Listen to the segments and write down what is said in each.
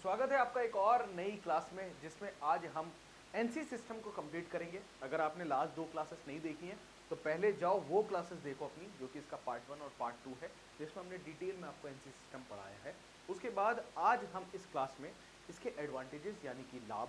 स्वागत है आपका एक और नई क्लास में जिसमें आज हम एनसी सिस्टम को कंप्लीट करेंगे। अगर आपने लास्ट दो क्लासेस नहीं देखी हैं तो पहले जाओ वो क्लासेस देखो अपनी, जो कि इसका पार्ट 1 और पार्ट 2 है, जिसमें हमने डिटेल में आपको एनसी सिस्टम पढ़ाया है। उसके बाद आज हम इस क्लास में इसके एडवांटेजेस यानी कि लाभ,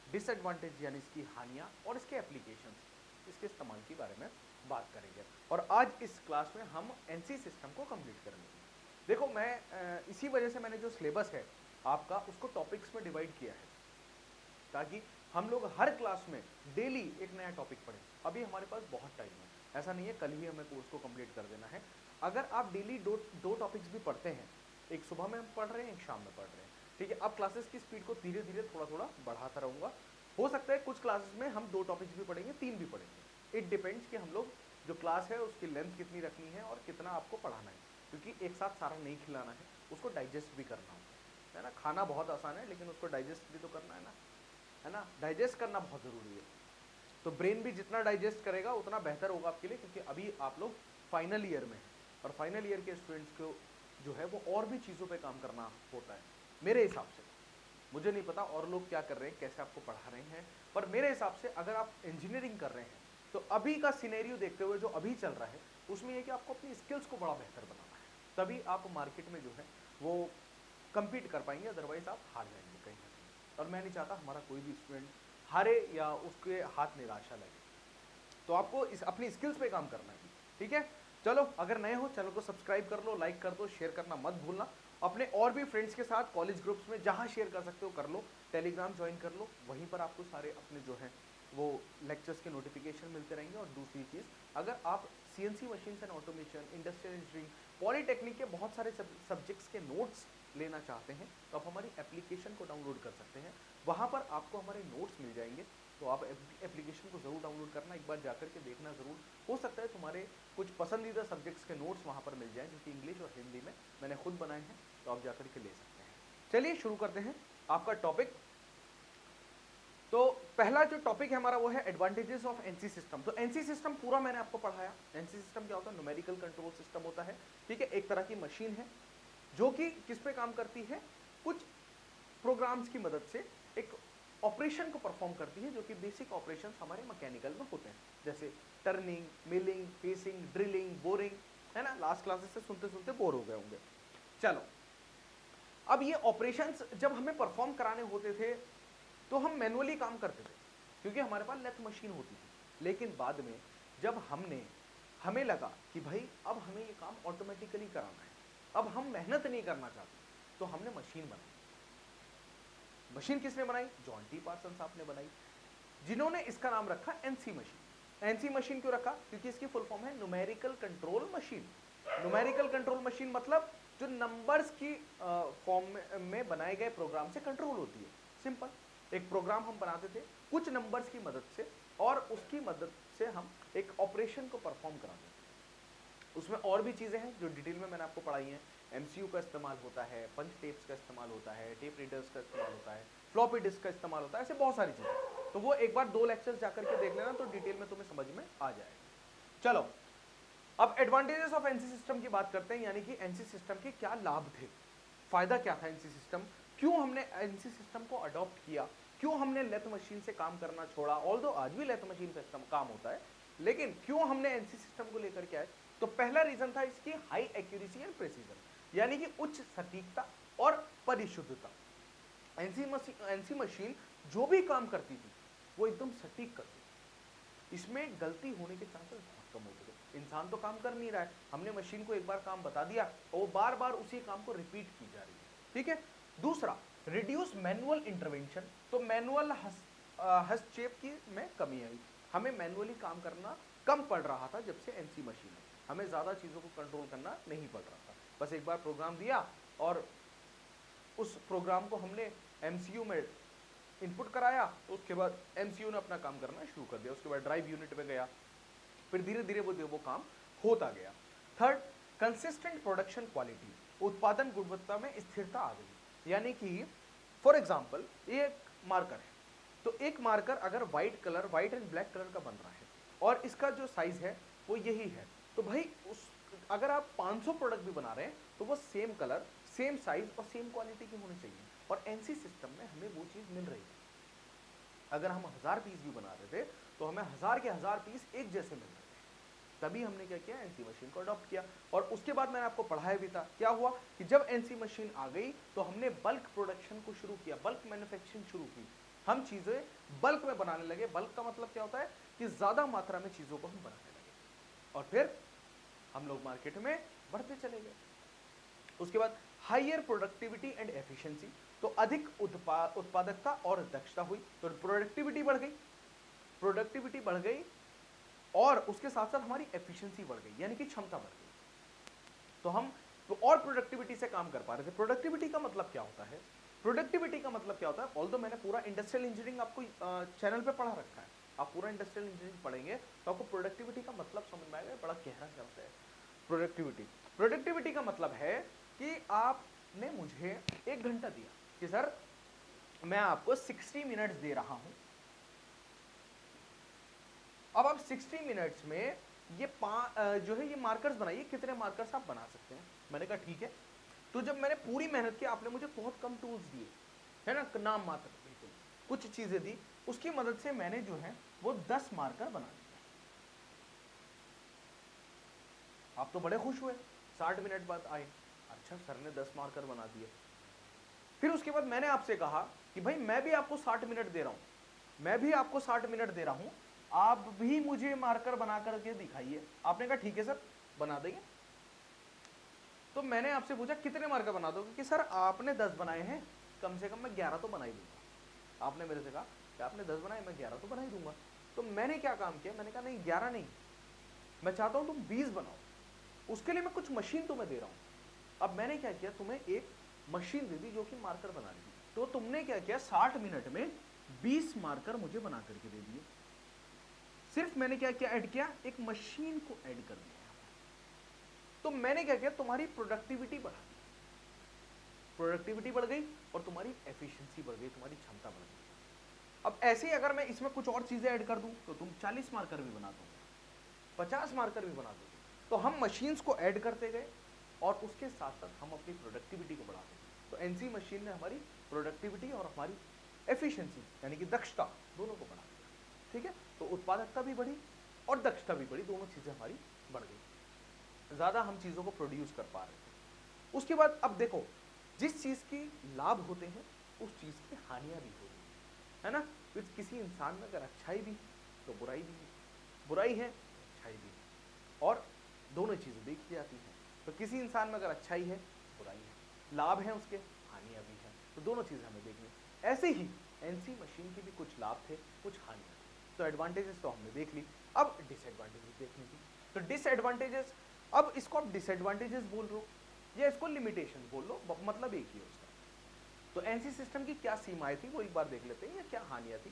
डिसएडवांटेज यानी इसकी हानियां और इसके एप्लीकेशंस, इसके इस्तेमाल के बारे में बात करेंगे। और आज इस क्लास में हम एनसी सिस्टम को कंप्लीट करेंगे। देखो, मैं इसी वजह से मैंने जो सिलेबस है आपका उसको टॉपिक्स में डिवाइड किया है, ताकि हम लोग हर क्लास में डेली एक नया टॉपिक पढ़ें। अभी हमारे पास बहुत टाइम है, ऐसा नहीं है कल ही हमें कोर्स को कंप्लीट कर देना है। अगर आप डेली दो टॉपिक्स भी पढ़ते हैं, एक सुबह में पढ़ रहे हैं, एक शाम में पढ़ रहे हैं, ठीक है। अब क्लासेस की स्पीड को धीरे धीरे थोड़ा थोड़ा बढ़ाता रहूंगा। हो सकता है कुछ क्लासेस में हम 2 टॉपिक्स भी पढ़ेंगे, 3 भी पढ़ेंगे। इट डिपेंड्स कि हम लोग जो क्लास है उसकी लेंथ कितनी रखनी है और कितना आपको पढ़ाना है, क्योंकि एक साथ सारा नहीं खिलाना है, उसको डाइजेस्ट भी करना होता है ना। खाना बहुत आसान है लेकिन उसको डाइजेस्ट भी तो करना है ना। डाइजेस्ट करना बहुत जरूरी है। तो ब्रेन भी जितना डाइजेस्ट करेगा उतना बेहतर होगा आपके लिए, क्योंकि अभी आप लोग फाइनल ईयर में हैं और फाइनल ईयर के स्टूडेंट्स को जो है वो और भी चीज़ों पे काम करना होता है मेरे हिसाब से। मुझे नहीं पता और लोग क्या कर रहे हैं, कैसे आपको पढ़ा रहे हैं, पर मेरे हिसाब से अगर आप इंजीनियरिंग कर रहे हैं तो अभी का सिनेरियो देखते हुए जो अभी चल रहा है उसमें यह कि आपको अपनी स्किल्स को बड़ा बेहतर बनाना है, तभी आप मार्केट में जो है वो compete कर पाएंगे, अदरवाइज आप हार जाएंगे कहीं ना कहीं। और मैं नहीं चाहता हमारा कोई भी स्टूडेंट हारे या उसके हाथ निराशा लगे। तो आपको अपनी स्किल्स पे काम करना है, ठीक है। चलो, अगर नए हो चैनल को सब्सक्राइब कर लो, लाइक कर दो, शेयर करना मत भूलना। अपने और भी फ्रेंड्स के साथ कॉलेज ग्रुप्स में जहां शेयर कर सकते हो कर लो। टेलीग्राम ज्वाइन कर लो, वहीं पर आपको सारे अपने जो है वो लेक्चर्स के नोटिफिकेशन मिलते रहेंगे। और दूसरी चीज, अगर आप CNC machines and automation, industrial engineering, polytechnic के बहुत सारे सब्जेक्ट्स के नोट्स लेना चाहते हैं तो आप हमारी एप्लीकेशन को डाउनलोड कर सकते हैं। वहां पर आपको हमारे नोट्स मिल जाएंगे, तो आप एप्लीकेशन को जरूर डाउनलोड करना, एक बार जाकर के देखना जरूर। हो सकता है तुम्हारे कुछ पसंदीदा सब्जेक्ट्स के नोट्स वहां पर मिल जाएं, जो कि इंग्लिश और हिंदी में मैंने खुद बनाए हैं, तो आप जाकर के ले सकते हैं। चलिए शुरू करते हैं आपका टॉपिक। तो पहला जो टॉपिक है हमारा वो है एडवांटेजेस ऑफ एनसी सिस्टम। तो एनसी सिस्टम पूरा मैंने आपको पढ़ाया। एनसी सिस्टम क्या होता है? न्यूमेरिकल कंट्रोल सिस्टम होता है, ठीक है। एक तरह की मशीन है जो कि किस पे काम करती है, कुछ प्रोग्राम्स की मदद से एक ऑपरेशन को परफॉर्म करती है, जो कि बेसिक ऑपरेशंस हमारे मैकेनिकल में होते हैं, जैसे turning, milling, facing, drilling, boring, है ना। लास्ट क्लासेस से सुनते सुनते बोर हो गए होंगे। चलो, अब ये ऑपरेशंस जब हमें परफॉर्म कराने होते थे तो हम मैनुअली काम करते थे, क्योंकि हमारे पास लेथ मशीन होती थी। लेकिन बाद में जब हमें लगा कि भाई अब हमें ये काम ऑटोमेटिकली कराना है, अब हम मेहनत नहीं करना चाहते, तो हमने मशीन बनाई। मशीन किसने बनाई? जॉन टी पार्सन साहब ने बनाई, जिन्होंने इसका नाम रखा एनसी मशीन। एनसी मशीन क्यों रखा? क्योंकि इसकी फुल फॉर्म है numerical control machine. Numerical control machine मतलब जो नंबर्स की फॉर्म में बनाए गए प्रोग्राम से कंट्रोल होती है। सिंपल, एक प्रोग्राम हम बनाते थे कुछ नंबर्स की मदद से, और उसकी मदद से हम एक ऑपरेशन को परफॉर्म कराते थे। उसमें और भी चीजें हैं जो डिटेल में मैंने आपको पढ़ाई हैं। एमसीयू का इस्तेमाल होता है, पंच टेप्स का इस्तेमाल होता है, टेप रीडर्स का इस्तेमाल होता है, फ्लॉपी डिस्क का इस्तेमाल होता है, ऐसे बहुत सारी चीजें। तो वो एक बार 2 लेक्चर्स जाकर के देख लेना, तो डिटेल में तुम्हें समझ में आ जाएगा। चलो, अब एडवांटेजेस ऑफ एनसी सिस्टम की बात करते हैं, यानी कि एनसी सिस्टम के क्या लाभ थे, फायदा क्या था एनसी सिस्टम, क्यों हमने एनसी सिस्टम को अडॉप्ट किया, क्यों हमने लेथ मशीन से काम करना छोड़ा, ऑल्दो आज भी लेथ मशीन से काम होता है, लेकिन क्यों हमने एनसी सिस्टम को लेकर के आए। तो पहला रीजन था इसकी हाई एक्यूरेसी एंड प्रिसीजन, यानी कि उच्च सटीकता और परिशुद्धता। एनसी मशीन जो भी काम करती थी वो एकदम सटीक करती थी, इसमें गलती होने के चांसेस बहुत कम होते थे। इंसान तो काम कर नहीं रहा है, हमने मशीन को एक बार काम बता दिया और वो बार बार उसी काम को रिपीट की जा रही है, ठीक है। दूसरा, रिड्यूस मैनुअल इंटरवेंशन। तो मैनुअल हस्तक्षेप की में कमी आई, हमें मैनुअली काम करना कम पड़ रहा था जब से एनसी मशीन है, हमें ज्यादा चीजों को कंट्रोल करना नहीं पड़ रहा था। बस एक बार प्रोग्राम दिया और उस प्रोग्राम को हमने एमसीयू में इनपुट कराया, उसके बाद एमसीयू ने अपना काम करना शुरू कर दिया, उसके बाद ड्राइव यूनिट में गया, फिर धीरे धीरे वो काम होता गया। थर्ड, कंसिस्टेंट प्रोडक्शन क्वालिटी, उत्पादन गुणवत्ता में स्थिरता आ गई। यानी कि फॉर एग्जांपल एक मार्कर है, तो एक मार्कर अगर व्हाइट एंड ब्लैक कलर का बन रहा है और इसका जो साइज है वो यही है, तो भाई उस अगर आप 500 प्रोडक्ट भी बना रहे हैं तो वो सेम कलर, सेम साइज और सेम क्वालिटी की होनी चाहिए। और एनसी सिस्टम में हमें वो चीज मिल रही थी। अगर हम 1000 पीस भी बना रहे थे तो हमें 1000 के 1000 पीस एक जैसे मिल रहे थे। तभी हमने क्या किया, एनसी मशीन को अडॉप्ट किया। और उसके बाद मैंने आपको पढ़ाया भी था, क्या हुआ कि जब एनसी मशीन आ गई तो हमने बल्क प्रोडक्शन को शुरू किया, बल्क मैन्युफैक्चरिंग शुरू की। हम चीजें बल्क में बनाने लगे। बल्क का मतलब क्या होता है कि ज्यादा मात्रा में चीजों को हम बनाने लगे, और फिर हम लोग मार्केट में बढ़ते चले गए। उसके बाद हायर प्रोडक्टिविटी एंड एफिशिएंसी, तो अधिक उत्पादकता और दक्षता हुई, तो प्रोडक्टिविटी बढ़ गई, प्रोडक्टिविटी बढ़ गई और उसके साथ साथ हमारी एफिशिएंसी बढ़ गई, यानी कि क्षमता बढ़ गई। तो हम तो और प्रोडक्टिविटी से काम कर पा रहे थे। प्रोडक्टिविटी का मतलब क्या होता है, प्रोडक्टिविटी का मतलब क्या होता है, ऑल्दो मैंने पूरा इंडस्ट्रियल इंजीनियरिंग आपको चैनल पे पढ़ा रखा है, आप पूरा इंडस्ट्रियल इंजीनियरिंग पढ़ेंगे तो आपको प्रोडक्टिविटी का मतलब समझ में आएगा, बड़ा गहरा शब्द है प्रोडक्टिविटी। प्रोडक्टिविटी का मतलब है कि आपने मुझे 1 घंटा दिया कि सर मैं आपको 60 मिनट्स दे रहा हूं। अब आप 60 मिनट्स में ये जो है ये मार्कर्स बनाइए, कितने मार्कर्स आप बना सकते हैं। मैंने कहा ठीक है। तो जब मैंने पूरी मेहनत की, आपने मुझे बहुत कम टूल्स दिए, है ना, नाम मात्र बिल्कुल कुछ चीजें दी, उसकी मदद से मैंने जो है वो 10 मार्कर बना दिए। आप तो बड़े खुश हुए, 60 मिनट बाद आए, अच्छा सर ने 10 मार्कर बना दिए। फिर उसके बाद मैंने आपसे कहा कि भाई मैं भी आपको 60 मिनट दे रहा हूं, मैं भी आपको 60 मिनट दे रहा हूं, आप भी मुझे मार्कर बना करके दिखाइए। आपने कहा ठीक है सर बना देंगे। तो मैंने आपसे पूछा कितने मार्कर बना दोगे, कि सर आपने 10 बनाए हैं, कम से कम मैं 11 तो बना ही दूंगा। आपने मेरे से कहा कि आपने 10 बनाए, मैं 11 तो बना ही दूंगा। तो मैंने क्या काम किया, मैंने कहा नहीं 11 नहीं, मैं चाहता हूं तुम 20 बनाओ, उसके लिए मैं कुछ मशीन तुम्हें दे रहा हूं। अब मैंने क्या किया, तुम्हें एक मशीन दे दी जो कि मार्कर बना रही थी। तो तुमने क्या किया, 60 मिनट में 20 मार्कर मुझे बना करके दे दिए। सिर्फ मैंने क्या किया, ऐड किया, एक मशीन को ऐड कर दिया। तो मैंने क्या किया, तुम्हारी प्रोडक्टिविटी बढ़ा दी, प्रोडक्टिविटी बढ़ गई और तुम्हारी एफिशिएंसी बढ़ गई, तुम्हारी क्षमता बढ़ गई। अब ऐसे ही अगर मैं इसमें कुछ और चीजें ऐड कर दूं तो तुम 40 मार्कर भी बना दोगे, 50 मार्कर भी बना दोगे। तो हम मशीन्स को ऐड करते गए और उसके साथ साथ हम अपनी प्रोडक्टिविटी को बढ़ाते गए। तो एनसी मशीन ने हमारी प्रोडक्टिविटी और हमारी एफिशिएंसी यानी कि दक्षता दोनों को बढ़ा दिया। ठीक है, तो उत्पादकता भी बढ़ी और दक्षता भी बढ़ी, दोनों चीजें हमारी बढ़ गई, ज्यादा हम चीजों को प्रोड्यूस कर पा रहे थे। उसके बाद अब देखो, जिस चीज के लाभ होते हैं उस चीज की हानियां भी होती है ना। किसी इंसान में अगर अच्छाई भी तो बुराई भी है, बुराई है तो अच्छाई भी है, और दोनों चीजें देखी जाती हैं। तो किसी इंसान में अगर अच्छाई है बुराई है, लाभ है उसके, हानियां भी हैं, तो दोनों चीजें हमें देखनी। ऐसे ही एनसी मशीन के भी कुछ लाभ थे, कुछ हानियां थी। तो एडवांटेजेस तो हमने देख ली, अब डिसएडवांटेजेस देखनी थी। तो डिसएडवांटेजेस, अब इसको आप डिसएडवांटेजेस बोल लो या इसको लिमिटेशन बोल लो, मतलब एक ही है उसका। तो एनसी सिस्टम की क्या सीमाएं थी वो एक बार देख लेते हैं, या क्या हानियां थी।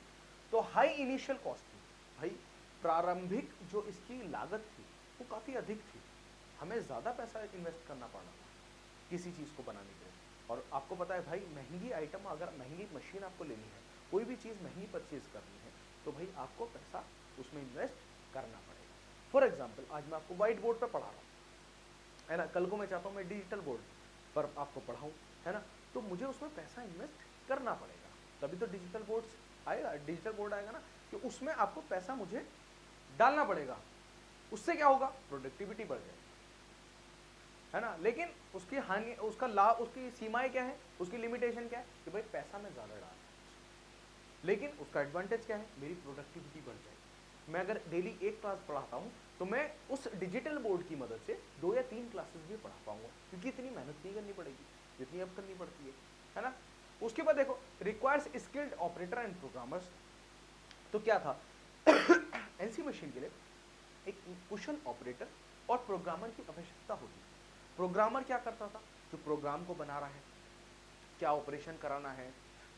तो हाई इनिशियल कॉस्ट थी, भाई प्रारंभिक जो इसकी लागत थी वो काफी अधिक थी, हमें ज्यादा पैसा इन्वेस्ट करना पड़ना था किसी चीज को बनाने के लिए। और आपको पता है भाई, महंगी आइटम, अगर महंगी मशीन आपको लेनी है, कोई भी चीज महंगी परचेज करनी है, तो भाई आपको पैसा उसमें इन्वेस्ट करना पड़ेगा। फॉर एग्जाम्पल, आज मैं आपको व्हाइट बोर्ड पर पढ़ा रहा हूँ, है ना, कल को मैं चाहता हूँ मैं डिजिटल बोर्ड पर आपको पढ़ाऊँ, है ना, तो मुझे उसमें पैसा इन्वेस्ट करना पड़ेगा, तभी तो डिजिटल बोर्ड आएगा, डिजिटल बोर्ड आएगा ना, कि उसमें आपको पैसा मुझे डालना पड़ेगा। उससे क्या होगा, प्रोडक्टिविटी बढ़ जाएगी, है ना। लेकिन उसकी हानि, उसका लाभ, उसकी सीमाएं क्या है, उसकी लिमिटेशन क्या है, कि भाई पैसा मैं ज्यादा डाल, लेकिन उसका एडवांटेज क्या है, मेरी प्रोडक्टिविटी बढ़ जाएगी। मैं अगर डेली एक क्लास पढ़ाता हूं तो मैं उस डिजिटल बोर्ड की मदद से 2 या 3 क्लासेस भी पढ़ा पाऊंगा, क्योंकि इतनी मेहनत नहीं करनी पड़ेगी जितनी अब करनी पड़ती है ना। उसके बाद देखो, requires skilled operator and programmers. तो क्या था एनसी मशीन के लिए एक कुशल ऑपरेटर और प्रोग्रामर की आवश्यकता होती थी। प्रोग्रामर क्या करता था, जो प्रोग्राम को बना रहा है, क्या ऑपरेशन कराना है,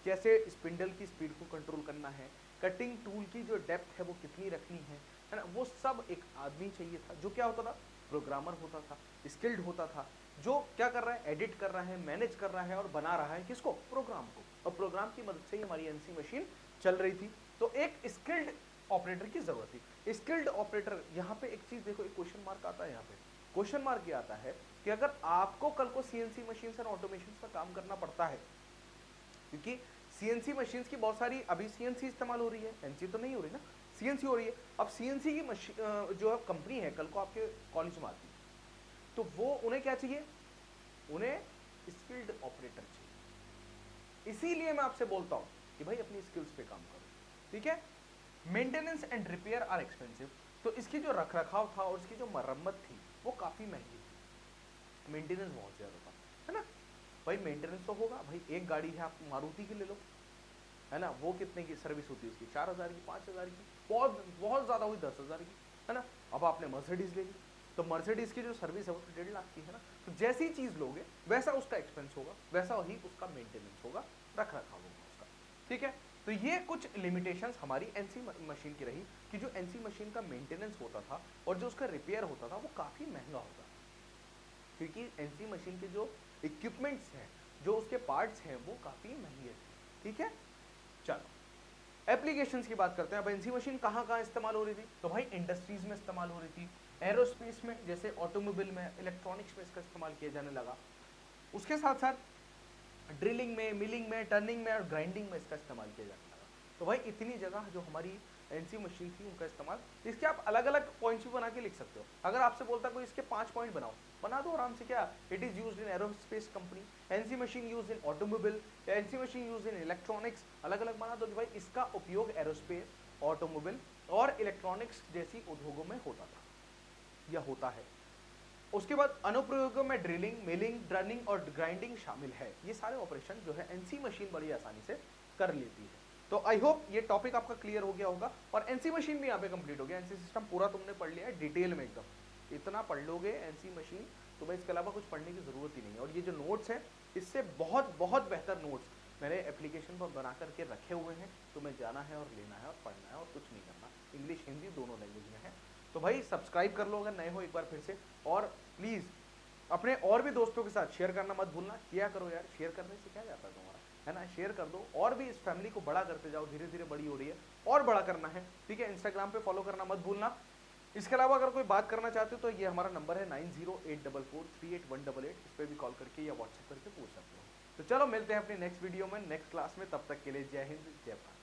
कैसे स्पिंडल की स्पीड को कंट्रोल करना है, कटिंग टूल की जो डेप्थ है वो कितनी रखनी है ना, वो सब एक आदमी चाहिए था। जो क्या होता था, प्रोग्रामर होता था, स्किल्ड होता था, जो क्या कर रहा है, एडिट कर रहा है, मैनेज कर रहा है और बना रहा है किसको, प्रोग्राम को। और प्रोग्राम की मदद से ही हमारी एनसी मशीन चल रही थी। तो एक स्किल्ड ऑपरेटर की जरूरत थी। स्किल्ड ऑपरेटर, यहाँ पे एक चीज देखो, एक क्वेश्चन मार्क आता है, यहाँ पे क्वेश्चन मार्क ये आता है कि अगर आपको कल को सीएनसी मशीन और ऑटोमेशन का काम करना पड़ता है, क्योंकि सीएनसी मशीन्स की बहुत सारी अभी सीएनसी इस्तेमाल हो रही है, एनसी तो नहीं हो रही ना, सीएनसी हो रही है। अब सीएनसी की मशीन जो कंपनी है कल को आपके कॉलेज में आती है, तो वो उन्हें क्या चाहिए, उन्हें स्किल्ड ऑपरेटर चाहिए। इसीलिए मैं आपसे बोलता हूं कि भाई अपनी स्किल्स पे काम करो, ठीक है। Maintenance and repair are expensive, तो इसकी जो रखरखाव था और इसकी जो मरम्मत थी वो काफी महंगी थी, मेंटेनेंस बहुत ज्यादा था, है ना। भाई मेंटेनेंस तो होगा, भाई एक गाड़ी है आप मारुति की ले लो, है ना, वो कितने की सर्विस होती है उसकी, 4,000 की, 5,000 की, बहुत बहुत ज्यादा हुई 10,000 की, है ना। अब आपने मर्सिडीज ले ली, तो मर्सिडीज की जो सर्विस है वो तो 1.5 लाख की है ना। तो जैसी चीज लोगे वैसा उसका एक्सपेंस होगा, वैसा ही उसका मेंटेनेंस होगा, रख रखाव होगा उसका, ठीक है। तो ये कुछ लिमिटेशंस हमारी एनसी मशीन की रही कि जो एनसी मशीन का मेंटेनेंस होता था और जो उसका रिपेयर होता था वो काफी महंगा होता था, क्योंकि एनसी मशीन के जो इक्विपमेंट्स हैं, जो उसके पार्ट्स हैं, वो काफी महंगे थे, ठीक है। चलो एप्लीकेशंस की बात करते हैं। अब एनसी मशीन कहाँ कहाँ इस्तेमाल हो रही थी, तो भाई इंडस्ट्रीज में इस्तेमाल हो रही थी, एरोस्पेस में, जैसे ऑटोमोबाइल में, इलेक्ट्रॉनिक्स में इसका इस्तेमाल किया जाने लगा। उसके साथ साथ ड्रिलिंग में, मिलिंग में, टर्निंग में और ग्राइंडिंग में इसका इस्तेमाल किया जाने लगा। तो भाई इतनी जगह जो हमारी एनसी मशीन थी उनका इस्तेमाल, इसके आप अलग अलग पॉइंट्स भी बना के लिख सकते हो। अगर आपसे बोलता कोई इसके 5 पॉइंट बनाओ, बना दो आराम से। क्या, it is used in aerospace company, NC machine used in automobile, NC machine used in electronics, अलग अलग बना दो कि भाई इसका उपयोग एरोस्पेस, ऑटोमोबाइल और इलेक्ट्रॉनिक्स जैसी उद्योगों में होता था या होता है। उसके बाद अनुप्रयोगों में ड्रिलिंग, मिलिंग, टर्निंग और ग्राइंडिंग शामिल है। ये सारे ऑपरेशन जो है एनसी मशीन बड़ी आसानी से कर लेती है। तो आई होप ये टॉपिक आपका क्लियर हो गया होगा और एनसी मशीन भी यहाँ पे कंप्लीट हो गया। एनसी सिस्टम पूरा तुमने पढ़ लिया है डिटेल में एकदम, इतना पढ़ लोगे एनसी मशीन तो भाई इसके अलावा कुछ पढ़ने की जरूरत ही नहीं है। और ये जो नोट्स है इससे बहुत बहुत बेहतर नोट्स मैंने एप्लीकेशन पर बना करके रखे हुए हैं, तुम्हें जाना है और लेना है और पढ़ना है और कुछ नहीं करना। इंग्लिश हिंदी दोनों लैंग्वेज में है। तो भाई सब्सक्राइब कर लो अगर नए हो एक बार फिर से, और प्लीज अपने और भी दोस्तों के साथ शेयर करना मत भूलना। किया करो यार, शेयर करने से क्या जाता है तुम्हारा, है ना। शेयर कर दो और भी इस फैमिली को बड़ा करते जाओ, धीरे धीरे बड़ी हो रही है और बड़ा करना है, ठीक है। इंस्टाग्राम पे फॉलो करना मत भूलना। इसके अलावा अगर कोई बात करना चाहते हो तो ये हमारा नंबर है 9084438188, इस पर भी कॉल करके या व्हाट्सएप करके पूछ सकते हो। तो चलो मिलते हैं अपनी नेक्स्ट वीडियो में, नेक्स्ट क्लास में, तब तक के लिए जय हिंद जय भारत।